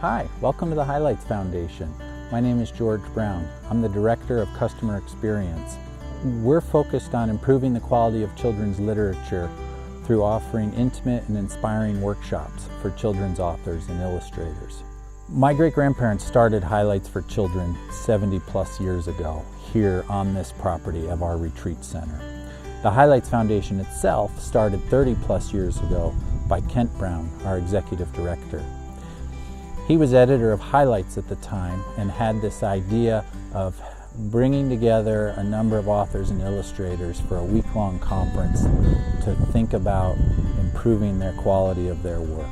Hi, welcome to the Highlights Foundation. My name is George Brown. I'm the Director of Customer Experience. We're focused on improving the quality of children's literature through offering intimate and inspiring workshops for children's authors and illustrators. My great-grandparents started Highlights for Children 70+ years ago here on this property of our retreat center. The Highlights Foundation itself started 30+ years ago by Kent Brown, our Executive Director. He was editor of Highlights at the time and had this idea of bringing together a number of authors and illustrators for a week-long conference to think about improving their quality of their work.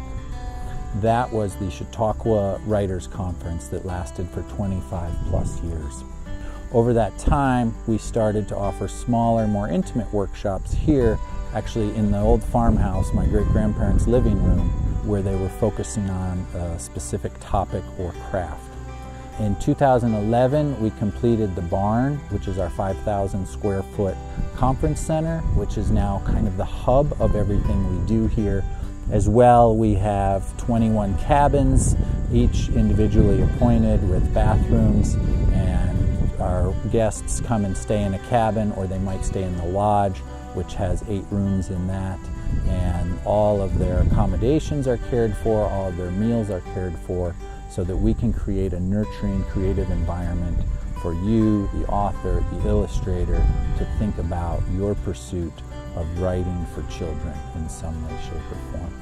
That was the Chautauqua Writers Conference that lasted for 25+ years. Over that time, we started to offer smaller, more intimate workshops here, actually in the old farmhouse, my great-grandparents' living room, where they were focusing on a specific topic or craft. In 2011, we completed the barn, which is our 5,000 square foot conference center, which is now kind of the hub of everything we do here. As well, we have 21 cabins, each individually appointed with bathrooms, and our guests come and stay in a cabin, or they might stay in the lodge, which has 8 rooms in that, and all of their accommodations are cared for, all of their meals are cared for, so that we can create a nurturing, creative environment for you, the author, the illustrator, to think about your pursuit of writing for children in some way, shape, or form.